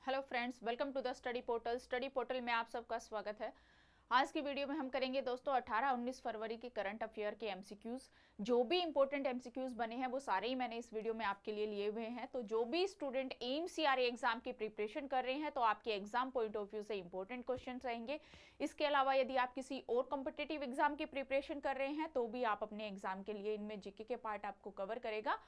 Hello friends, welcome to the study portal. Study portal में आप सबका स्वागत है। आज की वीडियो में हम करेंगे दोस्तों 18-19 फरवरी के करंट अफेयर के एमसीक्यूज। जो भी इंपॉर्टेंट एमसीक्यूज बने हैं वो सारे ही मैंने इस वीडियो में आपके लिए लिए हुए हैं। तो जो भी स्टूडेंट एम्स सीआरई एग्जाम की प्रिपरेशन कर रहे हैं तो आपके एग्जाम पॉइंट ऑफ व्यू से इंपॉर्टेंट क्वेश्चन रहेंगे। इसके अलावा यदि आप किसी और कॉम्पिटिटिव एग्जाम की प्रिपरेशन कर रहे हैं तो भी आप अपने एग्जाम के लिए इनमें जीके के पार्ट आपको कवर करेगा।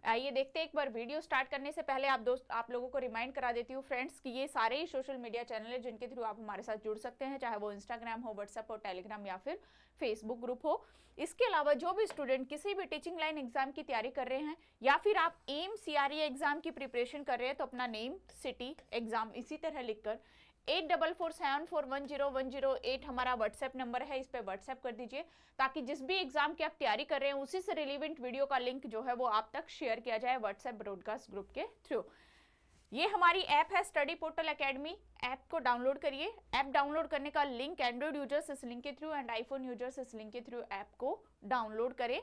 आइए देखते हैं। एक बार वीडियो स्टार्ट करने से पहले आप लोगों को रिमाइंड करा देती हूँ फ्रेंड्स कि ये सारे ही सोशल मीडिया चैनल है जिनके थ्रू आप हमारे साथ जुड़ सकते हैं, चाहे वो इंस्टाग्राम हो, व्हाट्सएप हो, टेलीग्राम या फिर फेसबुक ग्रुप हो। इसके अलावा जो भी स्टूडेंट किसी भी टीचिंग लाइन एग्जाम की तैयारी कर रहे हैं या फिर आप एम्स सीआरई एग्जाम की प्रिपरेशन कर रहे हैं तो अपना नेम, सिटी, एग्जाम इसी तरह लिखकर 8447410108 हमारा व्हाट्सएप नंबर है, इस पे व्हाट्सएप कर दीजिए ताकि जिस भी एग्जाम की आप तैयारी कर रहे हैं उसी से रिलेवेंट वीडियो का लिंक जो है वो आप तक शेयर किया जाए व्हाट्सएप ब्रॉडकास्ट ग्रुप के थ्रू। ये हमारी ऐप है स्टडी पोर्टल एकेडमी। ऐप को डाउनलोड करिए। ऐप डाउनलोड करने का लिंक एंड्रॉइड यूजर्स इस लिंक के थ्रू एंड आईफोन यूजर्स इस लिंक के थ्रू ऐप को डाउनलोड करें।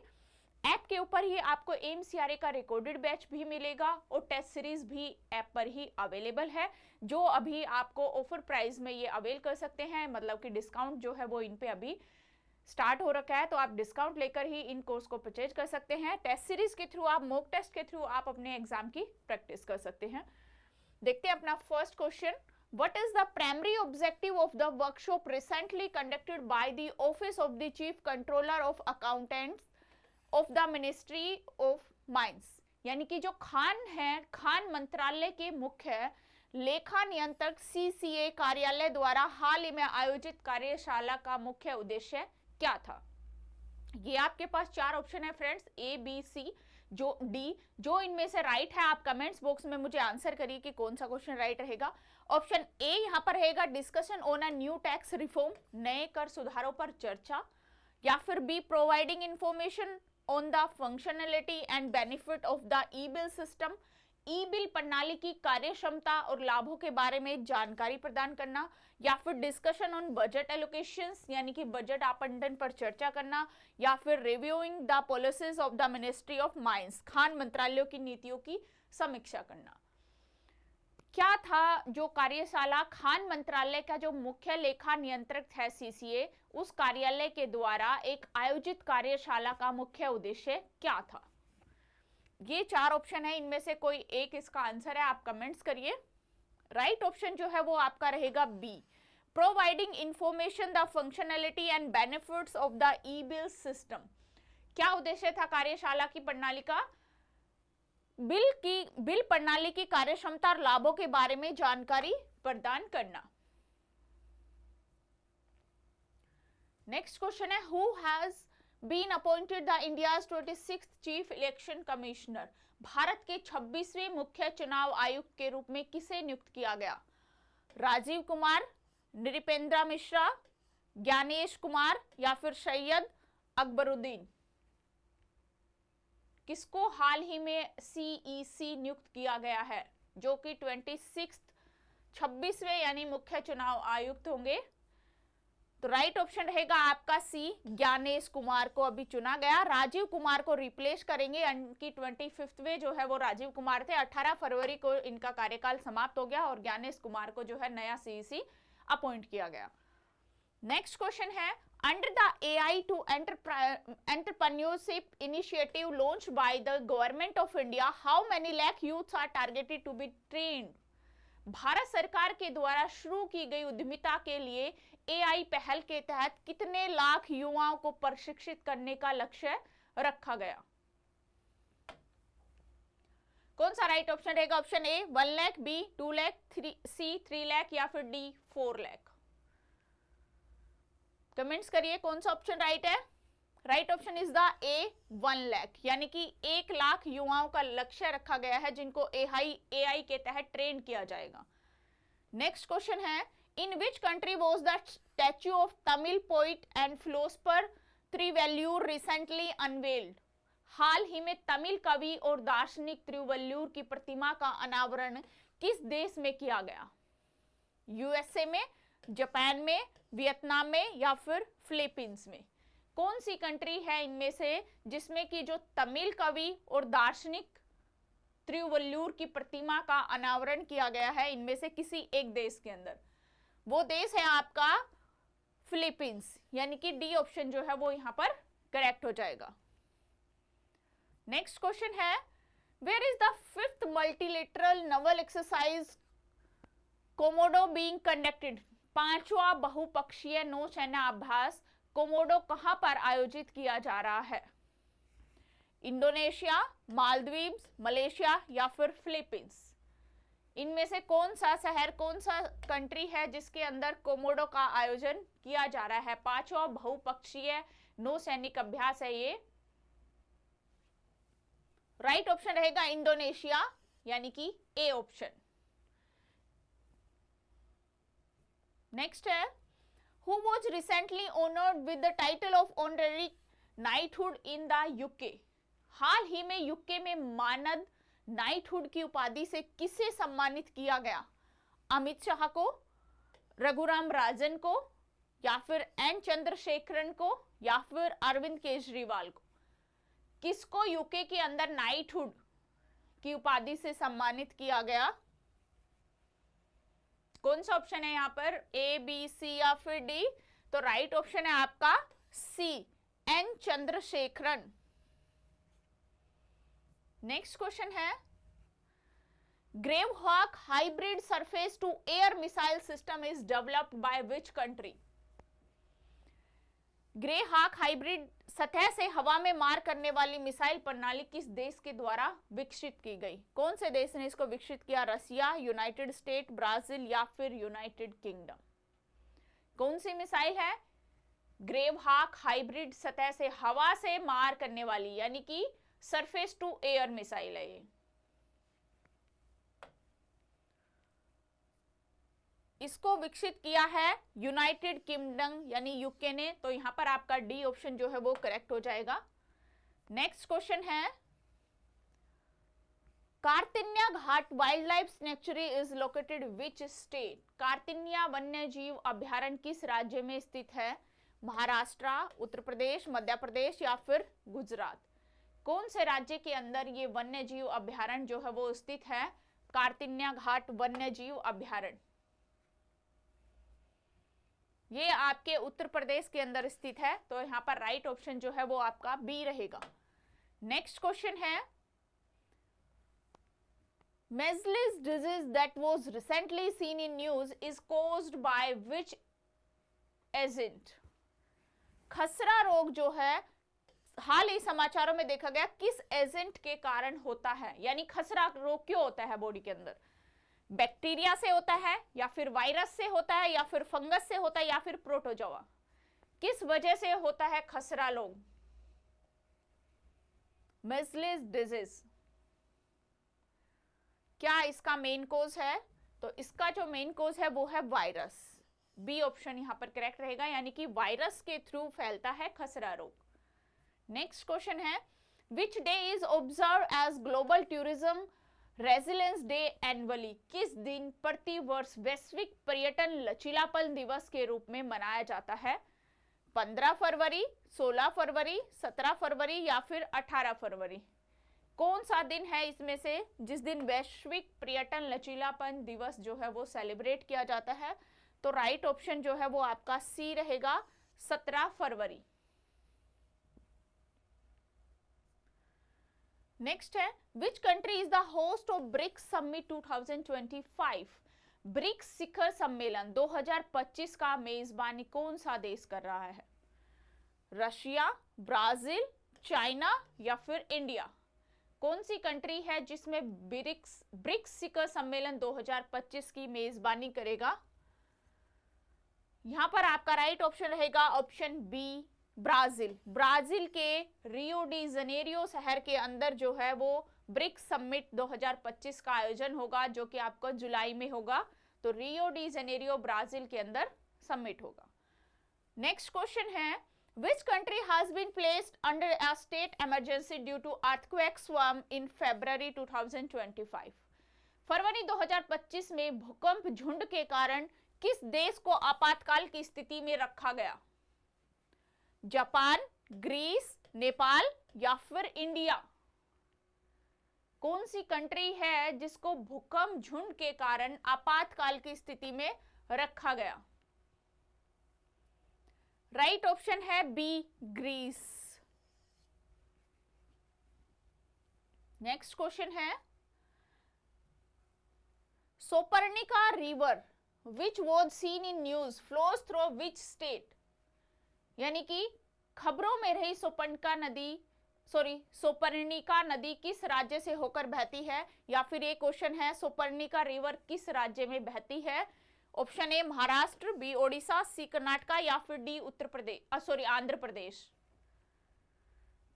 ऐप के ऊपर ही आपको एम्स सीआरई का रिकॉर्डेड बैच भी मिलेगा और टेस्ट सीरीज भी ऐप पर ही अवेलेबल है, जो अभी आपको ऑफर प्राइस में ये अवेल कर सकते हैं। मतलब कि डिस्काउंट जो है वो इन पे अभी स्टार्ट हो रखा है, तो आप डिस्काउंट लेकर ही इन कोर्स को परचेज कर सकते हैं। टेस्ट सीरीज के थ्रू, आप मॉक टेस्ट के थ्रू आप अपने एग्जाम की प्रैक्टिस कर सकते हैं। देखते हैं अपना first question. What is the primary objective of the workshop recently conducted by the Office of the Chief Controller of Accountants of the ministry of mines? यानी कि जो खान है, खान मंत्रालय के मुख्य लेखा नियंत्रक सीसीए कार्यालय द्वारा हाल ही में आयोजित कार्यशाला का मुख्य उद्देश्य क्या था? ये आपके पास चार ऑप्शन है फ्रेंड्स, ए, बी, सी, जो डी। जो इनमें से राइट है आप कमेंट्स बॉक्स में मुझे आंसर करिए कि कौन सा क्वेश्चन राइट रहेगा। ऑप्शन ए यहां पर रहेगा discussion on a new tax reform, नए कर सुधारों पर चर्चा। या फिर B, providing information on the functionality and benefit of the e-bill system, e bill प्रणाली की कार्यक्षमता और लाभों के बारे में जानकारी प्रदान करना। या फिर डिस्कशन ऑन बजट एलोकेशंस, यानी कि बजट आवंटन पर चर्चा करना। या फिर reviewing the policies of the ministry of mines, Khan मंत्रालयों की नीतियों की समीक्षा करना। क्या था जो कार्यशाला खान मंत्रालय का जो मुख्य लेखा नियंत्रक है सीसीए, उस कार्यालय के द्वारा एक आयोजित कार्यशाला का मुख्य उद्देश्य क्या था? ये चार ऑप्शन है, इनमें से कोई एक इसका आंसर है, आप कमेंट्स करिए। राइट ऑप्शन जो है वो आपका रहेगा B, providing information the functionality and benefits of the e bill system. क्या उद्देश्य था कार्यशाला की प्रणाली का? बिल प्रणाली की कार्यक्षमता और लाभों के बारे में जानकारी प्रदान करना। नेक्स्ट क्वेश्चन है, who has been appointed the India's 26th chief election commissioner? भारत के 26वें मुख्य चुनाव आयुक्त के रूप में किसे नियुक्त किया गया? राजीव कुमार, नृपेंद्र मिश्रा, ज्ञानेश कुमार या फिर सैयद अकबरुद्दीन? किसको हाल ही में सीईसी नियुक्त किया गया है, जो कि 26वें यानी मुख्य चुनाव आयुक्त होंगे? तो राइट ऑप्शन रहेगा आपका सी, ज्ञानेश कुमार को अभी चुना गया। राजीव कुमार को रिप्लेस करेंगे, इनकी 25वें जो है वो राजीव कुमार थे। 18 फरवरी को इनका कार्यकाल समाप्त हो गया और ज्ञानेश कुमार को जो है नया सीईसी अपॉइंट किया गया। नेक्स्ट क्वेश्चन है, under the AI to entrepreneurship initiative launched by the government of India, how many lakh youths are targeted to be trained? Bharat सरकार के द्वारा शुरू की गई उद्यमिता के लिए AI पहल के तहत कितने लाख युवाओं को प्रशिक्षित करने का लक्ष्य रखा गया? कौन सा राइट ऑप्शन रहेगा? Option A 1 lakh, B 2 lakh, C 3 lakh या फिर डी 4 लाख? कमेंट्स करिए कौन सा ऑप्शन राइट है। Right option is the A 1 lakh, यानी कि 1 लाख युवाओं का लक्ष्य रखा गया है जिनको एआई के तहत ट्रेन किया जाएगा। नेक्स्ट क्वेश्चन है, in which country was the statue of Tamil poet and philosopher Thiruvalluvar recently unveiled? हाल ही में तमिल कवि और दार्शनिक त्रिवल्लुवर की प्रतिमा का अनावरण किस देश में किया गया? यूएसए में, जापान में, वियतनाम में या फिर फिलीपींस में? कौन सी कंट्री है इनमें से जिसमें कि जो तमिल कवि और दार्शनिक तिरुवल्लुवर की प्रतिमा का अनावरण किया गया है इनमें से किसी एक देश के अंदर? वो देश है आपका फिलीपींस, यानी कि डी ऑप्शन जो है वो यहां पर करेक्ट हो जाएगा। नेक्स्ट क्वेश्चन है, where is the 5th multilateral naval exercise Komodo being conducted? 5वां बहुपक्षीय नौसेना अभ्यास कोमोडो कहां पर आयोजित किया जा रहा है? इंडोनेशिया, मालदीव्स, मलेशिया या फिर फिलीपींस? इनमें से कौन सा शहर, कौन सा कंट्री है जिसके अंदर कोमोडो का आयोजन किया जा रहा है? 5वां बहुपक्षीय नौसैनिक अभ्यास है ये। राइट ऑप्शन रहेगा इंडोनेशिया, यानी कि ए ऑप्शन। नेक्स्ट है, who was recently honoured with the title of honorary knighthood in the UK? हाल ही में यूके में मानद नाइटहुड की उपाधि से किसे सम्मानित किया गया? अमित शाह को, रघुराम राजन को, या फिर एन चंद्रशेखरन को, या फिर अरविंद केजरीवाल को? किसको यूके के अंदर नाइटहुड की उपाधि से सम्मानित किया गया? कौन सा ऑप्शन है यहां पर, ए, बी, सी या फिर डी? तो राइट ऑप्शन है आपका C, N Chandrasekharan. Next question है, Gravehawk hybrid surface to air missile system is developed by which country? Grey hawk hybrid सतह से हवा में मार करने वाली मिसाइल प्रणाली किस देश के द्वारा विकसित की गई? कौन से देश ने इसको विकसित किया? रशिया, यूनाइटेड स्टेट, ब्राजील या फिर यूनाइटेड किंगडम? कौन सी मिसाइल है? ग्रेव हॉक हाइब्रिड सतह से हवा से मार करने वाली, यानी कि सरफेस टू एयर मिसाइल है ये। इसको विकसित किया है यूनाइटेड किंगडम यानी यूके ने, तो यहां पर आपका डी ऑप्शन जो है वो करेक्ट हो जाएगा। नेक्स्ट क्वेश्चन है, Katarniaghat wildlife sanctuary is located which state? Katarnia वन्य जीव अभ्यारण्य किस राज्य में स्थित है? महाराष्ट्र, उत्तर प्रदेश, मध्य प्रदेश या फिर गुजरात? कौन से राज्य के अंदर ये वन्य जीव अभ्यारण्य जो है वो स्थित है? कार्तिन्या घाट वन्य जीव अभ्यारण्य ये आपके उत्तर प्रदेश के अंदर स्थित है, तो यहां पर राइट ऑप्शन जो है वो आपका बी रहेगा। नेक्स्ट क्वेश्चन है, measles disease that was recently seen in news is caused by which agent? खसरा रोग जो है हाल ही समाचारों में देखा गया किस एजेंट के कारण होता है? यानी खसरा रोग क्यों होता है बॉडी के अंदर? बैक्टीरिया से होता है, या फिर वायरस से होता है, या फिर फंगस से होता है, या फिर प्रोटोजोआ? किस वजह से होता है खसरा रोग? मेजलिस डिजीज क्या इसका मेन कोज है? तो इसका जो मेन कोज है वो है वायरस। बी ऑप्शन यहां पर करेक्ट रहेगा, यानी कि वायरस के थ्रू फैलता है खसरा रोग। नेक्स्ट क्वेश्चन है, which day is observe as global tourism resilience day annually? किस दिन प्रति वर्ष वैश्विक पर्यटन लचीलापन दिवस के रूप में मनाया जाता है? 15 फरवरी, 16 फरवरी, 17 फरवरी या फिर 18 फरवरी? कौन सा दिन है इसमें से जिस दिन वैश्विक पर्यटन लचीलापन दिवस जो है वो सेलिब्रेट किया जाता है? तो राइट ऑप्शन जो है वो आपका सी रहेगा, 17 फरवरी। नेक्स्ट है, which country is the host of BRICS summit 2025? BRICS शिखर सम्मेलन 2025 का मेजबानी कौन सा देश कर रहा है? रशिया, ब्राजील, चाइना या फिर इंडिया? कौन सी कंट्री है जिसमें ब्रिक्स शिखर सम्मेलन 2025 की मेजबानी करेगा? यहां पर आपका राइट ऑप्शन रहेगा ऑप्शन बी, ब्राजील। ब्राजील के रियो डी जनेरियो शहर के अंदर जो है वो ब्रिक्स समिट 2025 का आयोजन होगा, जो कि आपको जुलाई में होगा। तो रियो डी जनेरियो ब्राजील के अंदर समिट होगा। नेक्स्ट क्वेश्चन है, which country has been placed under a state emergency due to earthquake swarm in February 2025? फरवरी 2025 में भूकंप झुंड के कारण किस देश को आपातकाल की स्थिति में रखा गया? जापान, ग्रीस, नेपाल या फिर इंडिया? कौन सी कंट्री है जिसको भूकंप झुंड के कारण आपातकाल की स्थिति में रखा गया? राइट ऑप्शन है बी, ग्रीस। नेक्स्ट क्वेश्चन है, Souparnika river which was seen in news flows through which state? यानी कि खबरों में रही सोपर्निका नदी किस राज्य से होकर बहती है? या फिर ये क्वेश्चन है, सोपर्निका रिवर किस राज्य में बहती है? Option A Maharashtra, B Odisha, C Karnataka, या फिर डी उत्तर प्रदेश आंध्र प्रदेश।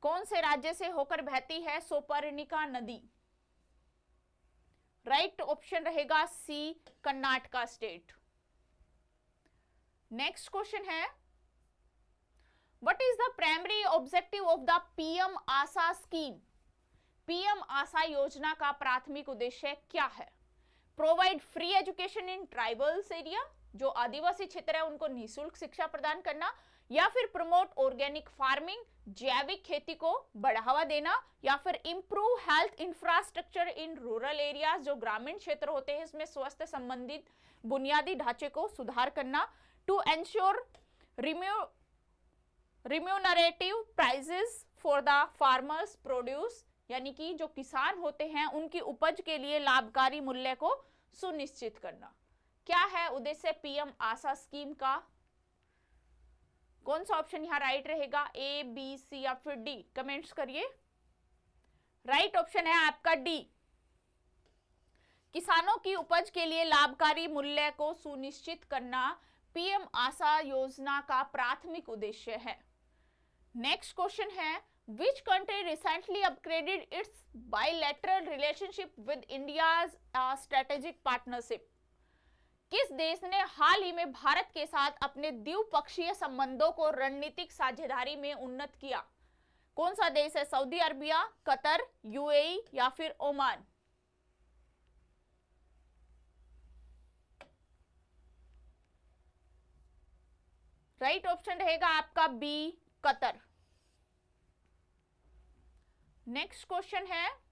कौन से राज्य से होकर बहती है सोपर्निका नदी? राइट ऑप्शन रहेगा C, Karnataka state. Next question है, what is the primary objective of the PM Aasha scheme? PM Aasha योजना का प्राथमिक उद्देश्य क्या है? Provide free education in tribals area, जो आदिवासी क्षेत्र है उनको निःशुल्क शिक्षा प्रदान करना, या फिर प्रमोट ऑर्गेनिक फार्मिंग, जैविक खेती को बढ़ावा देना, या फिर improve health infrastructure in rural areas, जो ग्रामीण क्षेत्र होते हैं इसमें स्वास्थ्य संबंधित बुनियादी ढांचे को सुधार करना, to ensure remunerative prices for the farmers produce, यानी कि जो किसान होते हैं उनकी उपज के लिए लाभकारी मूल्य को सुनिश्चित करना। क्या है उद्देश्य पीएम आशा स्कीम का? कौन सा ऑप्शन यहाँ राइट रहेगा? ए, बी, सी या फिर डी? कमेंट्स करिए। राइट ऑप्शन है आपका डी, किसानों की उपज के लिए लाभकारी मूल्य को सुनिश्चित करना पीएम आशा योजना का प्राथमिक उद्देश्य है। नेक्स्ट क्वेश्चन है, which country recently upgraded its bilateral relationship with India's strategic partnership? किस देश ने हाल ही में भारत के साथ अपने द्विपक्षीय संबंधों को रणनीतिक साझेदारी में उन्नत किया? कौन सा देश है? सऊदी अरबिया, कतर, यूएई या फिर ओमान? राइट ऑप्शन रहेगा आपका बी, कतर। नेक्स्ट क्वेश्चन है,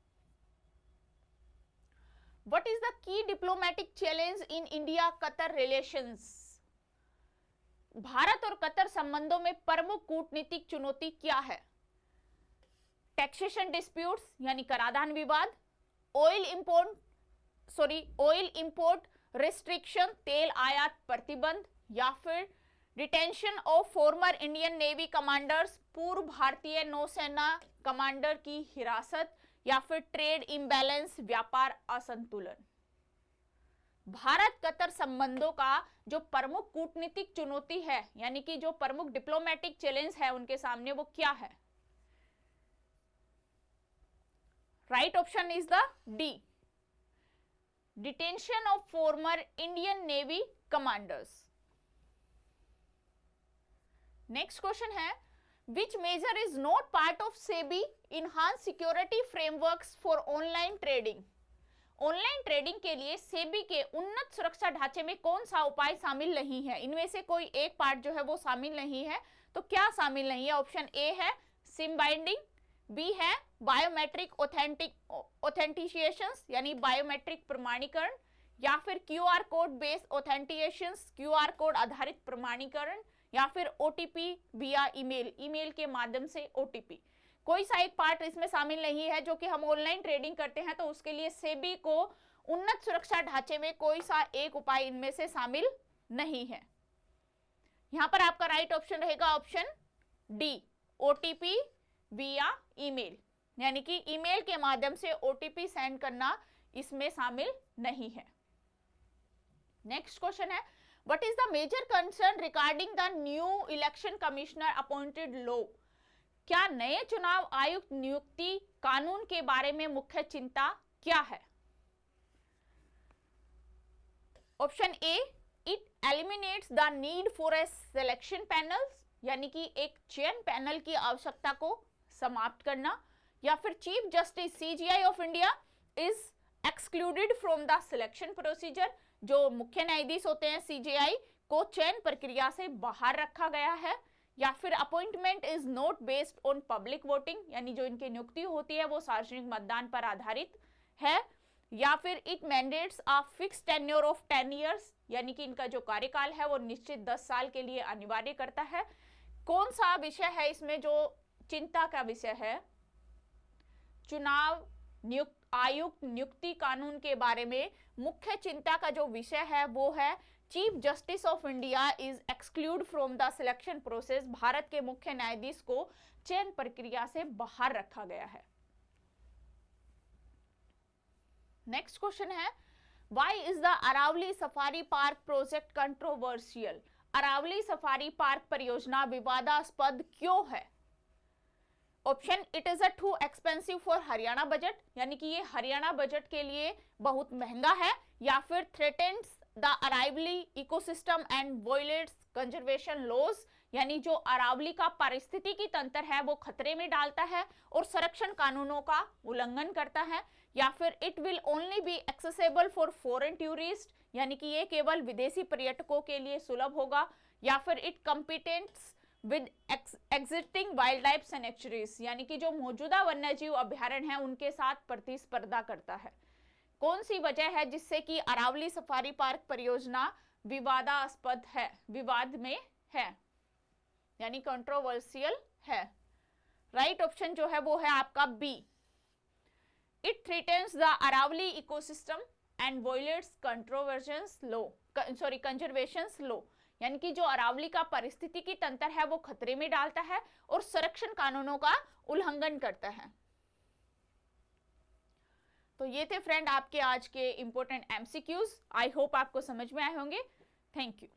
what is the key diplomatic challenge in India Qatar relations? Bharat और कतर संबंधों में प्रमुख कूटनीतिक चुनौती क्या है? टैक्सेशन डिस्प्यूट्स यानी कराधान विवाद, ऑयल इंपोर्ट रिस्ट्रिक्शन तेल आयात प्रतिबंध, या फिर detention of former Indian navy commanders पूर्व भारतीय नौसेना कमांडर की हिरासत, या फिर ट्रेड इम्बैलेंस व्यापार असंतुलन। भारत कतर संबंधों का जो प्रमुख कूटनीतिक चुनौती है यानी कि जो प्रमुख डिप्लोमेटिक चैलेंज है उनके सामने वो क्या है? Right option is the D, detention of former Indian navy commanders. Next question है, which measure is not part of SEBI enhanced security frameworks for online trading? Online trading के लिए सेबी के उन्नत सुरक्षा ढांचे में कौन सा उपाय शामिल नहीं है? इनमें से कोई एक पार्ट जो है वो शामिल नहीं है, तो क्या शामिल नहीं है? ऑप्शन ए है सिम बाइंडिंग, बी है बायोमेट्रिक ऑथेंटिशिएशंस यानी बायोमेट्रिक प्रमाणीकरण, या फिर QR code based authentications QR code आधारित प्रमाणीकरण, या फिर ओटीपी विया ईमेल के माध्यम से ओटीपी। कोई सा एक पार्ट इसमें शामिल नहीं है जो कि हम ऑनलाइन ट्रेडिंग करते हैं, तो उसके लिए सेबी को उन्नत सुरक्षा ढांचे में कोई सा एक उपाय इनमें से शामिल नहीं है। यहां पर आपका राइट ऑप्शन रहेगा ऑप्शन डी, ओटीपी विया ईमेल, यानी कि ईमेल के माध्यम से ओटीपी सेंड करना इसमें शामिल नहीं है। नेक्स्ट क्वेश्चन है, What is the major concern regarding the new election commissioner appointed law? क्या नए चुनाव आयुक्त नियुक्ति कानून के बारे में मुख्य चिंता क्या है? Option A, it eliminates the need for a selection panels, यानी कि एक चयन पैनल की आवश्यकता को समाप्त करना, या फिर chief justice CJI of India is excluded from the selection procedure, जो मुख्य न्यायाधीश होते हैं CJI को चयन प्रक्रिया से बाहर रखा गया है, या फिर appointment is not based on public voting, यानी जो इनकी नियुक्ति होती है वो सार्वजनिक मतदान पर आधारित है, या फिर it mandates a fix tenure of 10 years, यानी कि इनका जो कार्यकाल है वो निश्चित 10 साल के लिए अनिवार्य करता है। कौन सा विषय है इसमें जो चिंता का विषय है? चुनाव आयुक्त नियुक्ति कानून के बारे में मुख्य चिंता का जो विषय है वो है chief justice of India is exclude from the selection process. Bharat के मुख्य न्यायाधीश को चयन प्रक्रिया से बाहर रखा गया है। नेक्स्ट क्वेश्चन है, why is the Aravalli safari park project controversial? Aravalli safari park परियोजना विवादास्पद क्यों है? Option, it is a too expensive for Haryana budget, यानी कि ये हरियाणा बजट के लिए बहुत महंगा है, या फिर threatens the Aravalli ecosystem and violates conservation laws, यानी जो अरावली का पारिस्थितिकी तंत्र है वो खतरे में डालता है और संरक्षण कानूनों का उल्लंघन करता है, या फिर it will only be accessible for foreign tourist, यानी कि ये केवल विदेशी पर्यटकों के लिए सुलभ होगा, या फिर it competes with existing wildlife sanctuaries, यानी कि जो मौजूदा वन्यजीव अभ्यारण्य है उनके साथ प्रतिस्पर्धा करता है। कौन सी वजह है जिससे कि अरावली सफारी पार्क परियोजना विवादास्पद है, विवाद में है, यानी कंट्रोवर्शियल है? राइट ऑप्शन जो है वो है आपका B, it threatens the Aravalli ecosystem and violates conservation law, यानी कि जो अरावली का पारिस्थितिकी तंत्र है वो खतरे में डालता है और संरक्षण कानूनों का उल्लंघन करता है। तो ये थे फ्रेंड आपके आज के इंपॉर्टेंट एमसीक्यूज। आई होप आपको समझ में आए होंगे। Thank you.